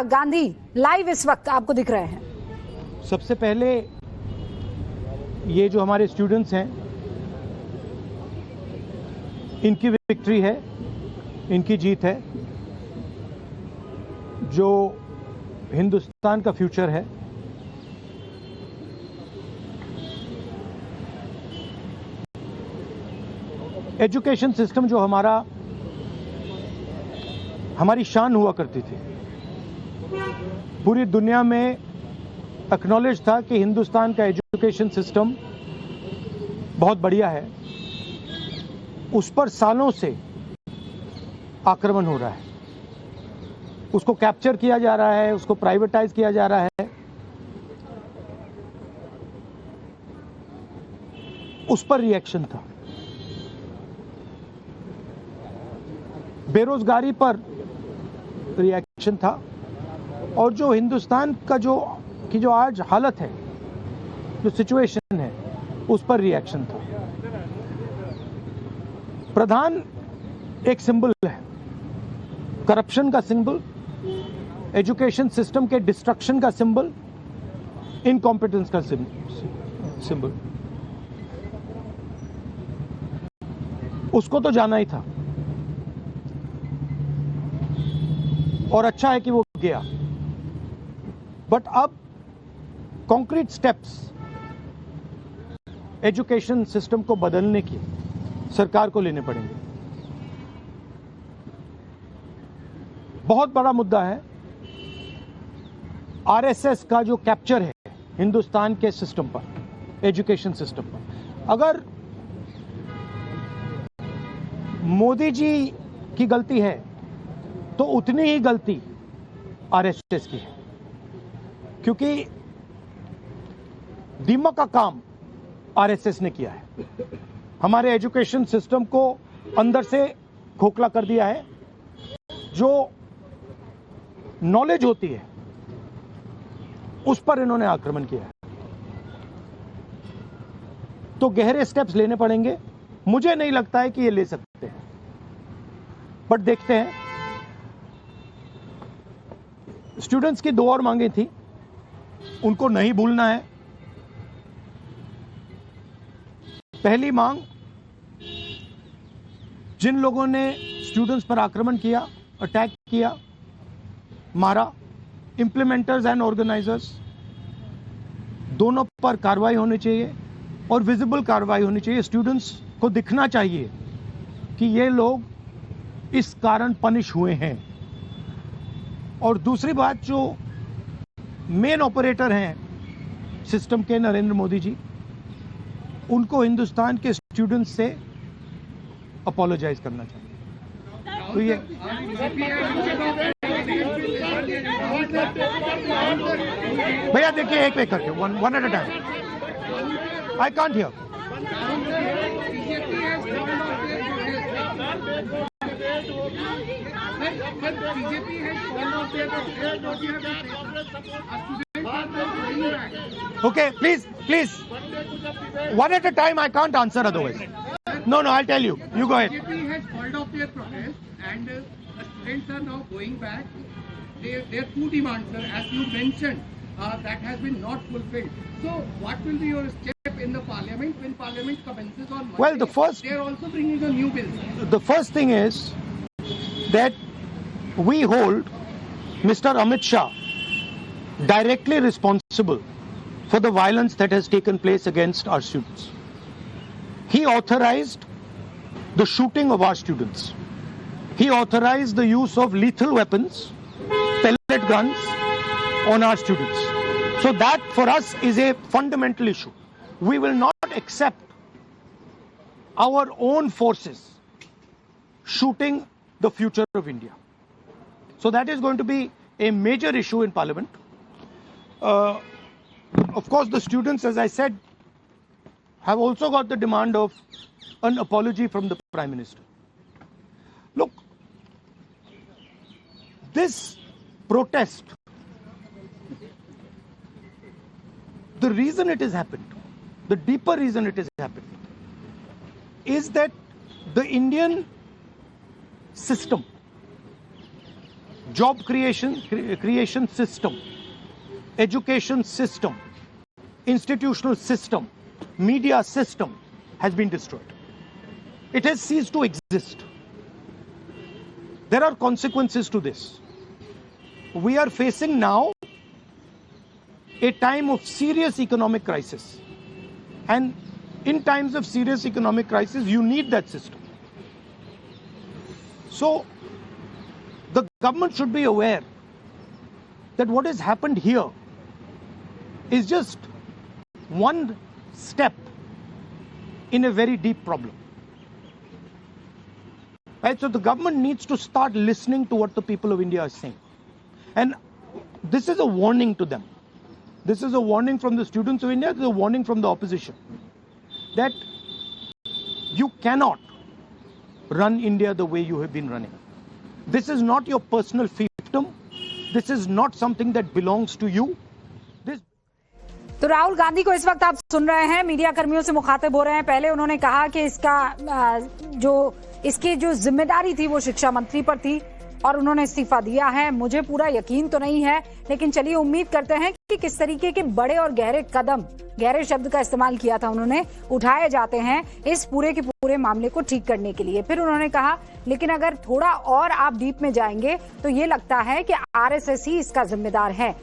Gandhi live इस वक्त आपको दिख रहे हैं? सबसे पहले ये जो हमारे स्टूडेंट्स हैं, इनकी विक्ट्री है, इनकी जीत है। जो हिंदुस्तान का फ्यूचर है, एजुकेशन सिस्टम जो हमारी शान हुआ करती थी, पूरी दुनिया में एक्नॉलेज था कि हिंदुस्तान का एजुकेशन सिस्टम बहुत बढ़िया है, उस पर सालों से आक्रमण हो रहा है, उसको कैप्चर किया जा रहा है, उसको प्राइवेटाइज किया जा रहा है, उस पर रिएक्शन था। बेरोजगारी पर रिएक्शन था, और जो हिंदुस्तान का जो आज हालत है, जो सिचुएशन है, उस पर रिएक्शन था। प्रधान एक सिंबल है, करप्शन का सिंबल, एजुकेशन सिस्टम के डिस्ट्रक्शन का सिंबल, इनकॉम्पिटेंस का सिंबल। उसको तो जाना ही था, और अच्छा है कि वो गया। बट अब कॉन्क्रीट स्टेप्स एजुकेशन सिस्टम को बदलने की सरकार को लेने पड़ेंगे। बहुत बड़ा मुद्दा है आरएसएस का जो कैप्चर है हिंदुस्तान के सिस्टम पर, एजुकेशन सिस्टम पर। अगर मोदी जी की गलती है तो उतनी ही गलती आरएसएस की है, क्योंकि दीमक का काम आरएसएस ने किया है। हमारे एजुकेशन सिस्टम को अंदर से खोखला कर दिया है। जो नॉलेज होती है उस पर इन्होंने आक्रमण किया है। तो गहरे स्टेप्स लेने पड़ेंगे। मुझे नहीं लगता है कि ये ले सकते हैं, बट देखते हैं। स्टूडेंट्स की 2 और मांगे थी, उनको नहीं भूलना है। पहली मांग, जिन लोगों ने स्टूडेंट्स पर आक्रमण किया, अटैक किया, मारा, इंप्लीमेंटर्स एंड ऑर्गेनाइजर्स, दोनों पर कार्रवाई होनी चाहिए, और विजिबल कार्रवाई होनी चाहिए। स्टूडेंट्स को दिखना चाहिए कि ये लोग इस कारण पनिश हुए हैं। और दूसरी बात, जो मेन ऑपरेटर हैं सिस्टम के, नरेंद्र मोदी जी, उनको हिंदुस्तान के स्टूडेंट्स से अपोलोजाइज करना चाहिए। तो ये भैया देखिए, एक करके, one at a time. I can't hear. Okay, please, one at a time. I can't answer otherwise. No, I'll tell you. You go ahead. BJP has called off their protest, and the students are now going back. Their 2 demands, sir, as you mentioned, that has been not fulfilled. So, what will be your step in the parliament when parliament commences on Monday? Well, they are also bringing a new bill. The first thing is that we hold Mr. Amit Shah directly responsible for the violence that has taken place against our students. He authorized the shooting of our students. He authorized the use of lethal weapons, pellet guns on our students. So that for us is a fundamental issue. We will not accept our own forces shooting the future of India. So that is going to be a major issue in Parliament. Of course, the students, as I said, have also got the demand of an apology from the Prime Minister. Look, this protest, the reason it has happened, the deeper reason it has happened, is that the Indian system job creation system, education system, institutional system, media system has been destroyed. It has ceased to exist. There are consequences to this. We are facing now a time of serious economic crisis. And in times of serious economic crisis, you need that system. So, the government should be aware that what has happened here is just one step in a very deep problem. Right? So the government needs to start listening to what the people of India are saying. And this is a warning to them. This is a warning from the students of India, this is a warning from the opposition. That you cannot run India the way you have been running. This is not your personal fiefdom. This is not something that belongs to you. This... तो राहुल गांधी को इस वक्त आप सुन रहे हैं, media कर्मियों से मुखातिब हो रहे हैं। पहले उन्होंने कहा कि इसकी जो जिम्मेदारी थी वो शिक्षा मंत्री पर थी और उन्होंने इस्तीफा दिया है। मुझे पूरा यकीन तो नहीं है, लेकिन चलिए उम्मीद करते हैं कि किस तरीके के बड़े और गहरे कदम, गहरे शब्द का इस्तेमाल किया था उन्होंने, उठाए जाते हैं इस पूरे के पूरे मामले को ठीक करने के लिए। फिर उन्होंने कहा, लेकिन अगर थोड़ा और आप डीप में जाएंगे तो ये लगता है कि आरएसएस ही इसका जिम्मेदार है।